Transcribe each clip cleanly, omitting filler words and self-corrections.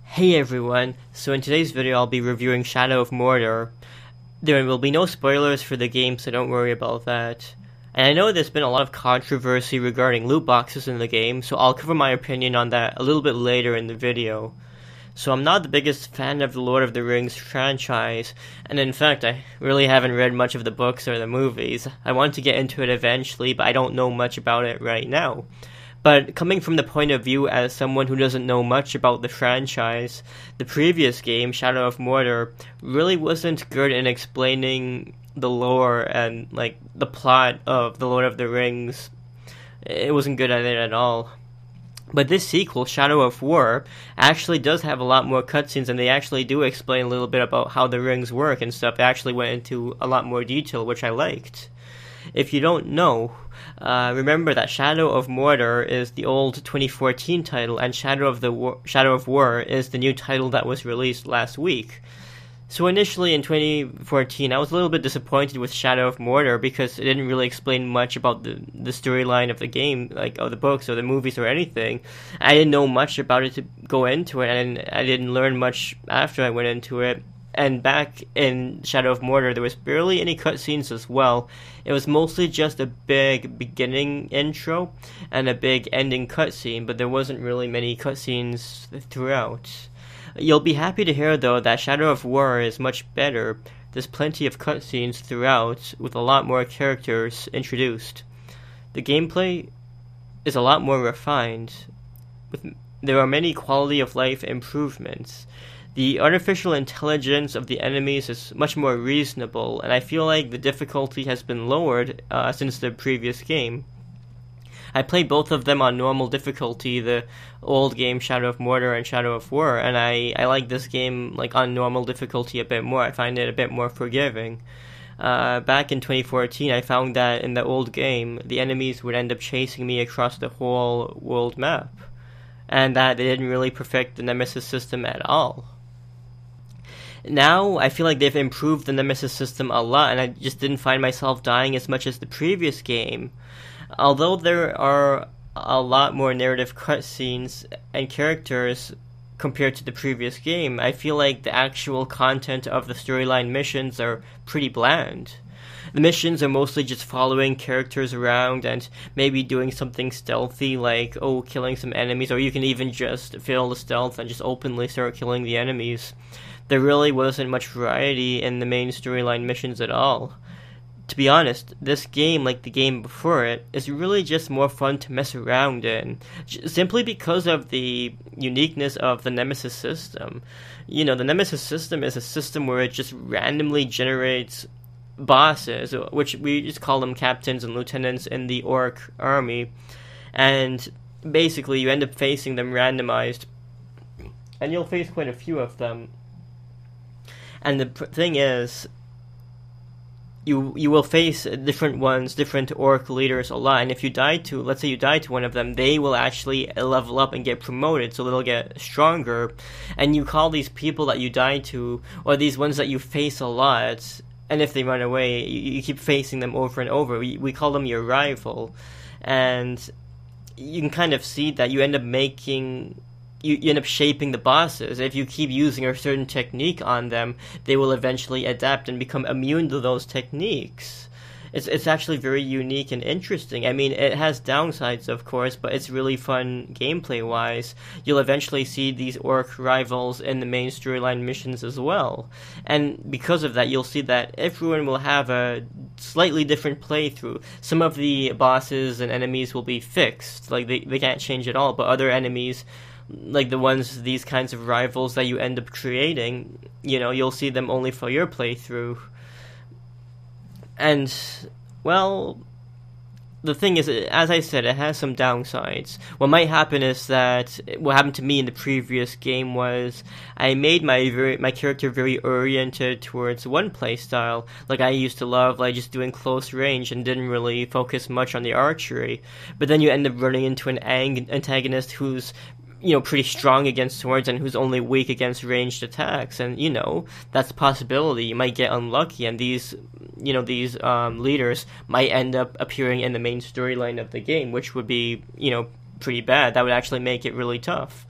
Hey everyone, so in today's video I'll be reviewing Shadow of Mordor. There will be no spoilers for the game, so don't worry about that. And I know there's been a lot of controversy regarding loot boxes in the game, so I'll cover my opinion on that a little bit later in the video. So I'm not the biggest fan of the Lord of the Rings franchise, and in fact I really haven't read much of the books or the movies. I want to get into it eventually, but I don't know much about it right now. But coming from the point of view as someone who doesn't know much about the franchise, the previous game, Shadow of Mordor, really wasn't good in explaining the lore and the plot of The Lord of the Rings. It wasn't good at it at all. But this sequel, Shadow of War, actually does have a lot more cutscenes, and they actually do explain a little bit about how the rings work and stuff. They actually went into a lot more detail, which I liked. If you don't know, remember that Shadow of Mordor is the old 2014 title, and Shadow of War is the new title that was released last week. So initially in 2014, I was a little bit disappointed with Shadow of Mordor because it didn't really explain much about the storyline of the game, like of the books or the movies or anything. I didn't know much about it to go into it, and I didn't learn much after I went into it. And back in Shadow of Mordor, there was barely any cutscenes as well. It was mostly just a big beginning intro and a big ending cutscene, but there wasn't really many cutscenes throughout. You'll be happy to hear, though, that Shadow of War is much better. There's plenty of cutscenes throughout, with a lot more characters introduced. The gameplay is a lot more refined. There are many quality of life improvements. The artificial intelligence of the enemies is much more reasonable, and I feel like the difficulty has been lowered since the previous game. I played both of them on normal difficulty, the old game Shadow of Mordor and Shadow of War, and I like this game on normal difficulty a bit more. I find it a bit more forgiving. Back in 2014, I found that in the old game, the enemies would end up chasing me across the whole world map, and that they didn't really perfect the Nemesis system at all. Now, I feel like they've improved the Nemesis system a lot, and I just didn't find myself dying as much as the previous game. Although there are a lot more narrative cutscenes and characters compared to the previous game, I feel like the actual content of the storyline missions are pretty bland. The missions are mostly just following characters around and maybe doing something stealthy like, killing some enemies, or you can even just fail the stealth and just openly start killing the enemies. There really wasn't much variety in the main storyline missions at all. To be honest, this game, like the game before it, is really just more fun to mess around in, simply because of the uniqueness of the Nemesis system. The Nemesis system is a system where it just randomly generates bosses, which we just call them captains and lieutenants in the orc army, and basically you end up facing them randomized, and you'll face quite a few of them. And the thing is, you will face different ones, different orc leaders a lot, and if you die to, let's say you die to one of them, they will actually level up and get promoted, so they'll get stronger, and you call these people that you die to, or these ones that you face a lot, and if they run away, you keep facing them over and over. We call them your rival, and you can kind of see that you end up you end up shaping the bosses. If you keep using a certain technique on them, they will eventually adapt and become immune to those techniques. It's actually very unique and interesting. I mean, it has downsides, of course, but it's really fun gameplay-wise. You'll eventually see these orc rivals in the main storyline missions as well. And because of that, you'll see that everyone will have a slightly different playthrough. Some of the bosses and enemies will be fixed, they can't change at all, but other enemies, like these kinds of rivals that you end up creating, you'll see them only for your playthrough. And, well, the thing is, as I said, it has some downsides. What might happen is that, what happened to me in the previous game was, I made my character very oriented towards one playstyle. Like, I used to love, just doing close range and didn't really focus much on the archery. But then you end up running into an antagonist who's pretty strong against swords and who's only weak against ranged attacks, and that's a possibility. You might get unlucky, and these leaders might end up appearing in the main storyline of the game, which would be pretty bad. That would actually make it really tough.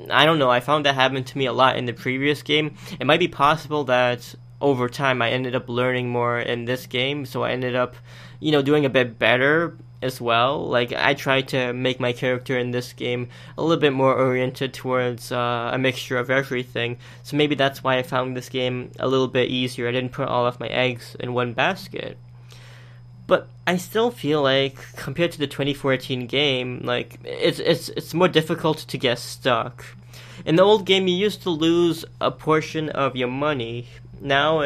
I don't know, I found that happened to me a lot in the previous game. It might be possible that over time I ended up learning more in this game, so I ended up, doing a bit better as well. Like, I tried to make my character in this game a little bit more oriented towards a mixture of everything, so maybe that's why I found this game a little bit easier. I didn't put all of my eggs in one basket. But I still feel like, compared to the 2014 game, like, it's more difficult to get stuck. In the old game, you used to lose a portion of your money. Now,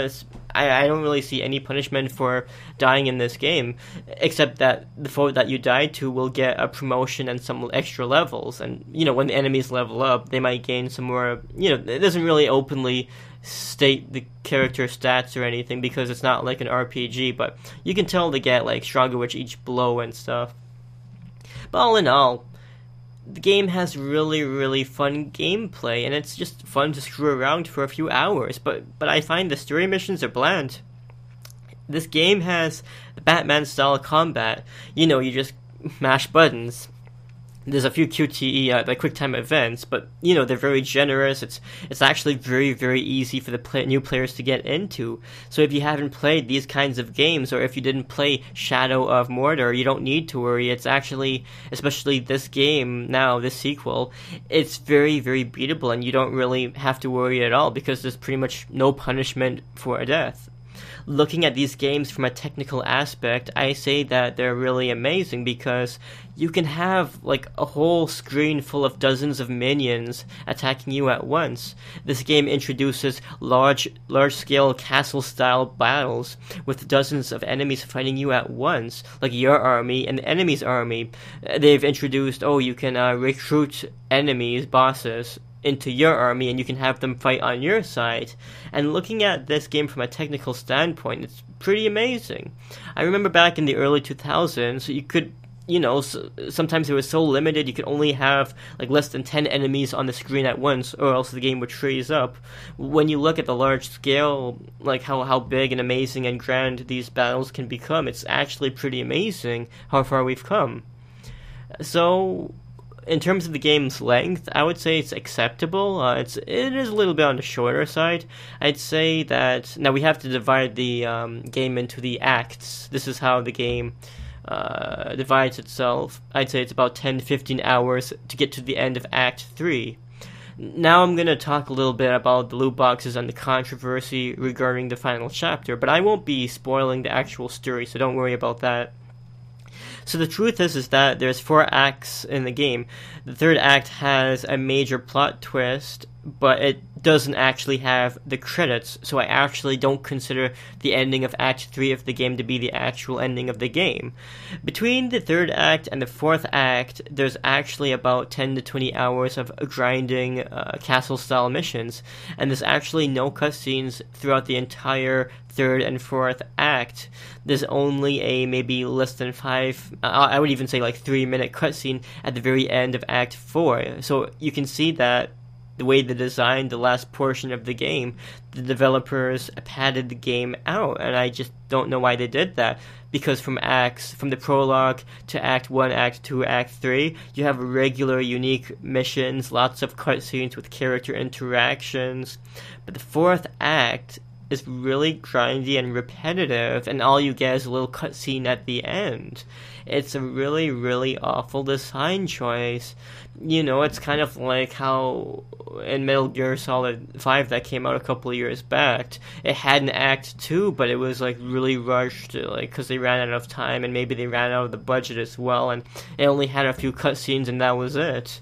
I don't really see any punishment for dying in this game, except that the foe that you died to will get a promotion and some extra levels. And, when the enemies level up, they might gain some more, it doesn't really openly state the character stats or anything because it's not like an RPG, but you can tell they get like stronger with each blow and stuff. But all in all, the game has really, really fun gameplay, and it's just fun to screw around for a few hours, but I find the story missions are bland. This game has the Batman style of combat. You just mash buttons. There's a few QTE, like QuickTime events, but, they're very generous. It's actually very, very easy for the new players to get into. So if you haven't played these kinds of games, or if you didn't play Shadow of Mordor, you don't need to worry. It's actually, especially this game now, this sequel, it's very, very beatable, and you don't really have to worry at all, because there's pretty much no punishment for a death. Looking at these games from a technical aspect, I say that they're really amazing because you can have like a whole screen full of dozens of minions attacking you at once. This game introduces large-scale castle-style battles with dozens of enemies fighting you at once, like your army and the enemy's army. They've introduced, you can recruit enemies, bosses, into your army, and you can have them fight on your side. And looking at this game from a technical standpoint, it's pretty amazing. I remember back in the early 2000s, you could, sometimes it was so limited you could only have like less than 10 enemies on the screen at once, or else the game would freeze up. When you look at the large scale, like how big and amazing and grand these battles can become, it's actually pretty amazing how far we've come. So, in terms of the game's length, I would say it's acceptable. It is a little bit on the shorter side. I'd say that now we have to divide the game into the acts. This is how the game divides itself. I'd say it's about 10 to 15 hours to get to the end of Act 3. Now I'm going to talk a little bit about the loot boxes and the controversy regarding the final chapter, but I won't be spoiling the actual story, so don't worry about that. So the truth is that there's 4 acts in the game. The third act has a major plot twist, but it doesn't actually have the credits, so I actually don't consider the ending of Act 3 of the game to be the actual ending of the game. Between the third act and the fourth act, there's actually about 10 to 20 hours of grinding castle-style missions, and there's actually no cutscenes throughout the entire third and fourth act. There's only a maybe less than 5, I would even say like 3-minute cutscene at the very end of Act 4, so you can see that the way they designed the last portion of the game, the developers padded the game out, and I just don't know why they did that, because from the prologue to Act 1, Act 2, Act 3, you have regular, unique missions, lots of cutscenes with character interactions, but the fourth act is really grindy and repetitive, and all you get is a little cutscene at the end. It's a really, really awful design choice. It's kind of like how in Metal Gear Solid 5 that came out a couple of years back, it had an Act 2, but it was like really rushed, like because they ran out of time, and maybe they ran out of the budget as well, and it only had a few cutscenes, and that was it.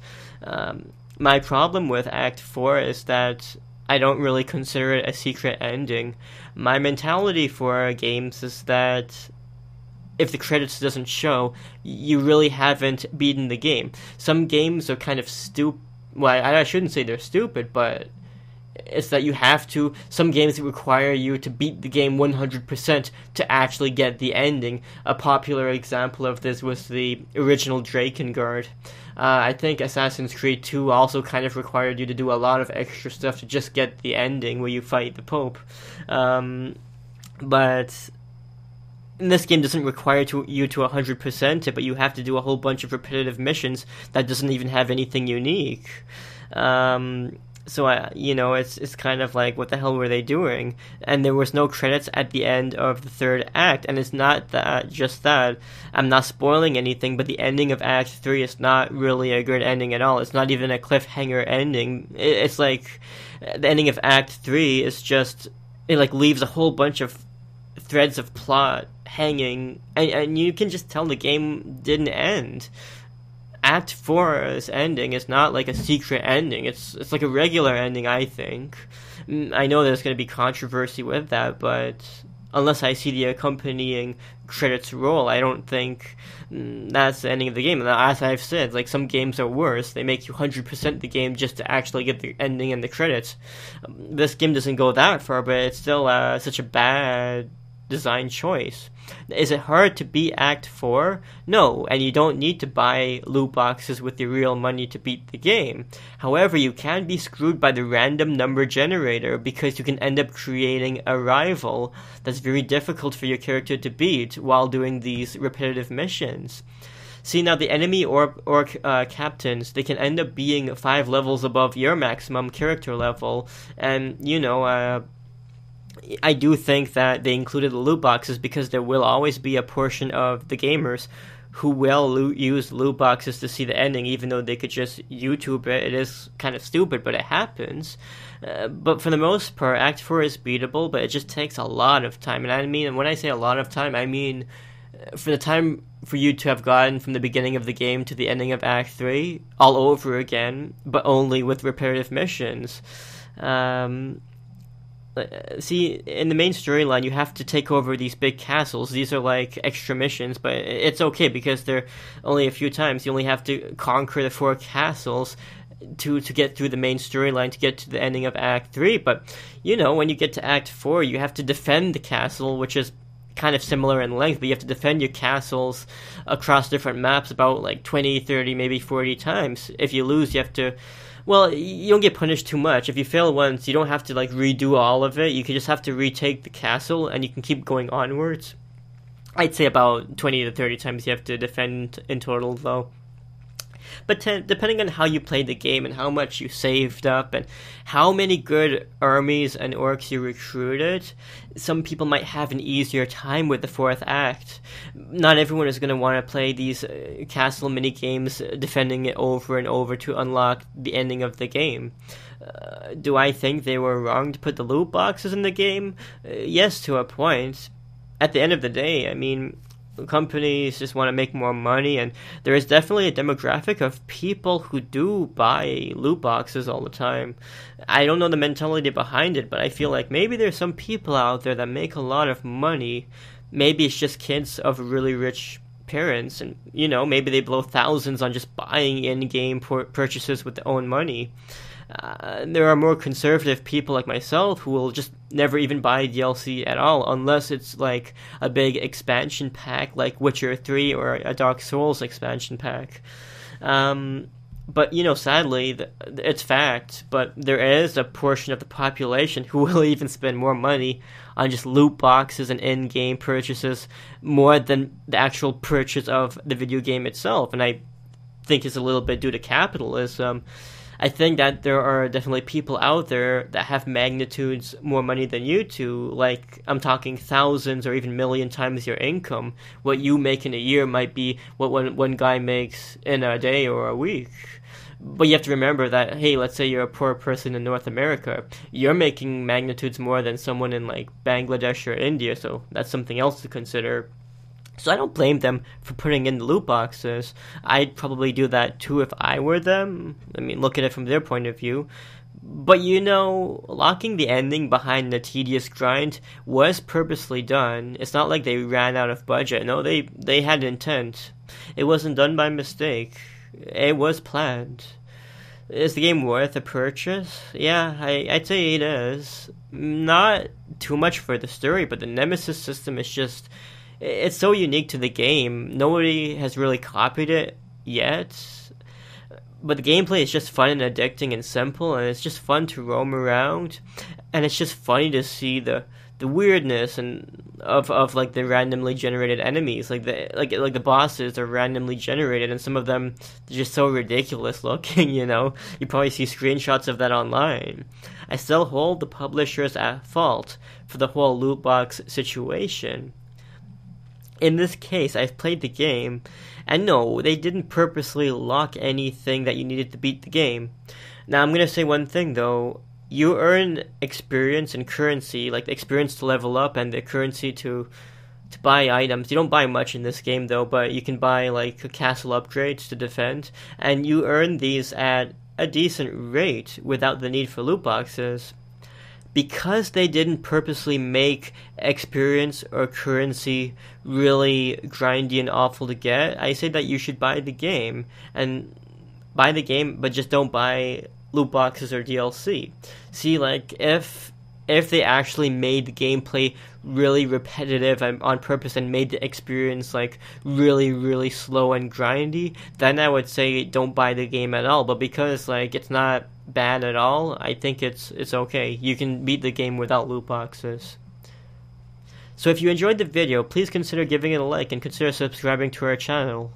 My problem with Act 4 is that I don't really consider it a secret ending. My mentality for games is that if the credits doesn't show, you really haven't beaten the game. Some games are kind of stupid. Well, I shouldn't say they're stupid, but it's that you have to. Some games require you to beat the game 100% to actually get the ending. A popular example of this was the original Drakengard. I think Assassin's Creed 2 also kind of required you to do a lot of extra stuff to just get the ending where you fight the Pope. But And this game doesn't require you to 100% it, but you have to do a whole bunch of repetitive missions that doesn't even have anything unique. So it's kind of like, what the hell were they doing? And there was no credits at the end of the third act, and it's not just that. I'm not spoiling anything, but the ending of Act 3 is not really a good ending at all. It's not even a cliffhanger ending. It's like, the ending of Act 3 is just, it like leaves a whole bunch of threads of plot hanging, and you can just tell the game didn't end. Act 4's ending is not like a secret ending. It's like a regular ending, I think. I know there's going to be controversy with that, but unless I see the accompanying credits roll, I don't think that's the ending of the game. And as I've said, like, some games are worse. They make you 100% the game just to actually get the ending and the credits. This game doesn't go that far, but it's still such a bad design choice. Is it hard to beat Act 4? No, and you don't need to buy loot boxes with your real money to beat the game. However, you can be screwed by the random number generator, because you can end up creating a rival that's very difficult for your character to beat while doing these repetitive missions. See, now the enemy orc captains, they can end up being 5 levels above your maximum character level, and I do think that they included the loot boxes because there will always be a portion of the gamers who will use loot boxes to see the ending, even though they could just YouTube it. It is kind of stupid, but it happens. But for the most part, Act 4 is beatable, but it just takes a lot of time. And when I say a lot of time, I mean for the time for you to have gotten from the beginning of the game to the ending of Act 3 all over again, but only with repetitive missions. See, in the main storyline, you have to take over these big castles. These are like extra missions, but it's okay because they're only a few times. You only have to conquer the 4 castles to get through the main storyline, to get to the ending of Act 3. But, when you get to Act 4, you have to defend the castle, which is kind of similar in length, but you have to defend your castles across different maps about like 20, 30, maybe 40 times. If you lose, you have to... Well, you don't get punished too much. If you fail once, you don't have to like redo all of it. You can just have to retake the castle, and you can keep going onwards. I'd say about 20 to 30 times you have to defend in total, though. But depending on how you played the game and how much you saved up and how many good armies and orcs you recruited, some people might have an easier time with the 4th act. Not everyone is going to want to play these castle mini games, defending it over and over to unlock the ending of the game. Do I think they were wrong to put the loot boxes in the game? Yes, to a point. At the end of the day, companies just want to make more money, and there is definitely a demographic of people who do buy loot boxes all the time. I don't know the mentality behind it, but I feel like maybe there's some people out there that make a lot of money. Maybe it's just kids of really rich parents, and maybe they blow thousands on just buying in-game purchases with their own money. There are more conservative people like myself who will just never even buy DLC at all unless it's like a big expansion pack like Witcher 3 or a Dark Souls expansion pack. But, sadly, it's fact, but there is a portion of the population who will even spend more money on just loot boxes and in-game purchases more than the actual purchase of the video game itself, and I think it's a little bit due to capitalism. I think that there are definitely people out there that have magnitudes more money than you do. Like, I'm talking thousands or even million times your income. What you make in a year might be what one guy makes in a day or a week. But you have to remember that, hey, let's say you're a poor person in North America. You're making magnitudes more than someone in, like, Bangladesh or India, so that's something else to consider. So I don't blame them for putting in the loot boxes. I'd probably do that too if I were them. Look at it from their point of view. But locking the ending behind the tedious grind was purposely done. It's not like they ran out of budget. No, they had intent. It wasn't done by mistake. It was planned. Is the game worth a purchase? Yeah, I'd say it is. Not too much for the story, but the Nemesis system is just... It's so unique to the game. Nobody has really copied it yet. But the gameplay is just fun and addicting and simple, and it's just fun to roam around. And it's just funny to see the the weirdness and of like the randomly generated enemies, like the bosses are randomly generated, and some of them are just so ridiculous looking. You probably see screenshots of that online. I still hold the publishers at fault for the whole loot box situation. In this case, I've played the game, and no, they didn't purposely lock anything that you needed to beat the game. Now, I'm gonna say one thing though. You earn experience and currency, like the experience to level up and the currency to buy items. You don't buy much in this game though, but you can buy like castle upgrades to defend, and you earn these at a decent rate without the need for loot boxes. Because they didn't purposely make experience or currency really grindy and awful to get, I say that you should buy the game, but just don't buy loot boxes or DLC. See, like, if they actually made the gameplay really repetitive and on purpose and made the experience like really, really slow and grindy, then I would say don't buy the game at all. But because like it's not bad at all, I think it's okay. You can beat the game without loot boxes. So if you enjoyed the video, please consider giving it a like and consider subscribing to our channel.